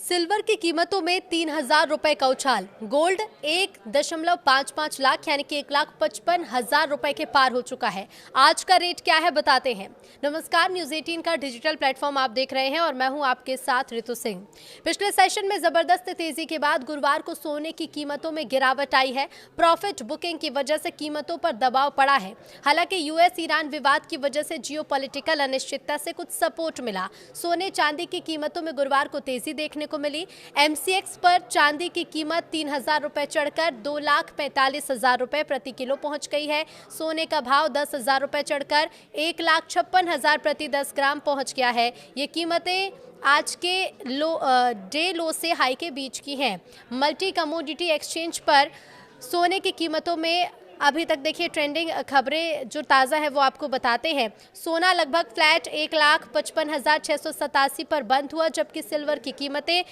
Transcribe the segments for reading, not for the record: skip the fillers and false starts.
Silver की कीमतों में 3,000 रुपए का उछाल। गोल्ड 1.55 लाख यानी कि 1,55,000 रुपए के पार हो चुका है। आज का रेट क्या है बताते हैं। नमस्कार, न्यूज 18 का डिजिटल प्लेटफॉर्म आप देख रहे हैं और मैं हूं आपके साथ ऋतु सिंह। पिछले सेशन में जबरदस्त तेजी के बाद गुरुवार को सोने की कीमतों में गिरावट आई है। प्रॉफिट बुकिंग की वजह से कीमतों पर दबाव पड़ा है। हालांकि यूएस ईरान विवाद की वजह से जियोपॉलिटिकल अनिश्चितता से कुछ सपोर्ट मिला। सोने चांदी की कीमतों में गुरुवार को तेजी देखने को मिली। एमसीएक्स पर चांदी की कीमत 3,000 रुपए चढ़कर 2,45,000 रुपए प्रति किलो पहुंच गई है। सोने का भाव 10,000 रुपए चढ़कर 1,56,000 प्रति 10 ग्राम पहुंच गया है। ये कीमतें आज के डे लो से हाई के बीच की हैं। मल्टी कमोडिटी एक्सचेंज पर सोने की कीमतों में अभी तक देखिए ट्रेंडिंग खबरें जो ताज़ा है वो आपको बताते हैं। सोना लगभग फ्लैट 1,55,687 पर बंद हुआ, जबकि सिल्वर की कीमतें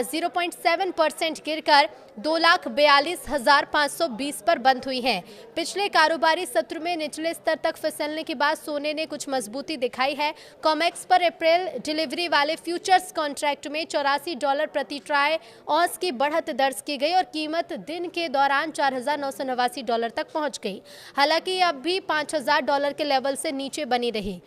0.7% गिरकर 2,42,520 पर बंद हुई हैं। पिछले कारोबारी सत्र में निचले स्तर तक फिसलने के बाद सोने ने कुछ मजबूती दिखाई है। कॉमेक्स पर अप्रैल डिलीवरी वाले फ्यूचर्स कॉन्ट्रैक्ट में $84 प्रति ट्राई ऑंस की बढ़त दर्ज की गई और कीमत दिन के दौरान $4,989 तक पहुंच गई। हालांकि अब भी $5,000 के लेवल से नीचे बनी रही।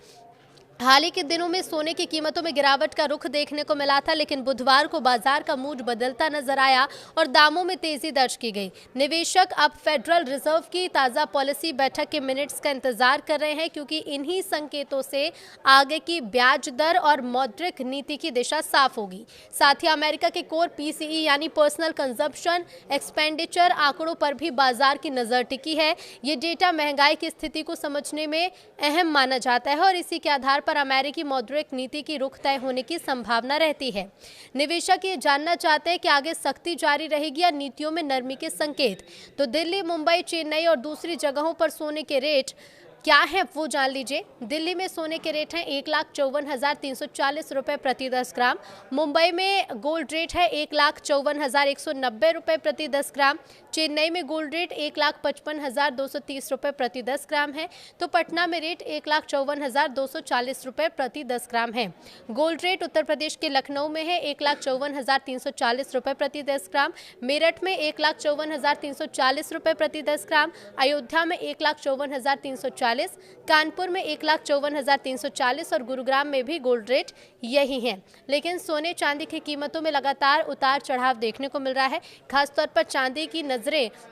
हाल ही के दिनों में सोने की कीमतों में गिरावट का रुख देखने को मिला था, लेकिन बुधवार को बाजार का मूड बदलता नजर आया और दामों में तेजी दर्ज की गई। निवेशक अब फेडरल रिजर्व की ताज़ा पॉलिसी बैठक के मिनट्स का इंतजार कर रहे हैं, क्योंकि इन्हीं संकेतों से आगे की ब्याज दर और मौद्रिक नीति की दिशा साफ होगी। साथ ही अमेरिका के कोर पीसीई यानी पर्सनल कंजप्शन एक्सपेंडिचर आंकड़ों पर भी बाजार की नजर टिकी है। ये डेटा महंगाई की स्थिति को समझने में अहम माना जाता है और इसी के आधार पर अमेरिकी मौद्रिक नीति की रुख तय होने की संभावना रहती है। निवेशक ये जानना चाहते हैं कि आगे सख्ती जारी रहेगी या नीतियों में नरमी के संकेत। तो दिल्ली, मुंबई, चेन्नई और दूसरी जगहों पर सोने के रेट क्या है वो जान लीजिए। दिल्ली में सोने के रेट हैं 1,54,340 रुपए प्रति 10 ग्राम। मुंबई में गोल्ड रेट है 1,54,190 रुपए प्रति 10 ग्राम। चेन्नई में गोल्ड रेट 1,55,230 रुपए प्रति 10 ग्राम है। तो पटना में रेट 1,54,240 रुपए प्रति 10 ग्राम है। गोल्ड रेट उत्तर प्रदेश के लखनऊ में है 1,54,340 रुपए प्रति 10 ग्राम। मेरठ में 1,54,340 रुपए प्रति 10 ग्राम। अयोध्या में 1,54,340, कानपुर में 1,54,340 और गुरुग्राम में भी गोल्ड रेट यही है। लेकिन सोने चांदी की कीमतों में लगातार उतार चढ़ाव देखने को मिल रहा है। खासतौर पर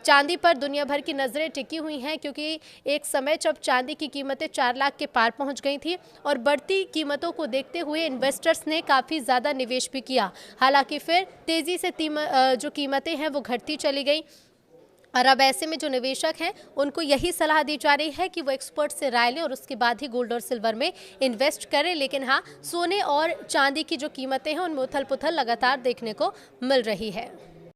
चांदी पर दुनिया भर की नजरें टिकी हुई हैं, क्योंकि एक समय जब चांदी की कीमतें 4 लाख के पार पहुंच गई थी और बढ़ती कीमतों को देखते हुए इन्वेस्टर्स ने काफ़ी ज़्यादा निवेश भी किया। हालांकि फिर तेज़ी से जो कीमतें हैं वो घटती चली गई और अब ऐसे में जो निवेशक हैं उनको यही सलाह दी जा रही है कि वो एक्सपर्ट से राय लें और उसके बाद ही गोल्ड और सिल्वर में इन्वेस्ट करें। लेकिन हाँ, सोने और चांदी की जो कीमतें हैं उनमें उथल पुथल लगातार देखने को मिल रही है।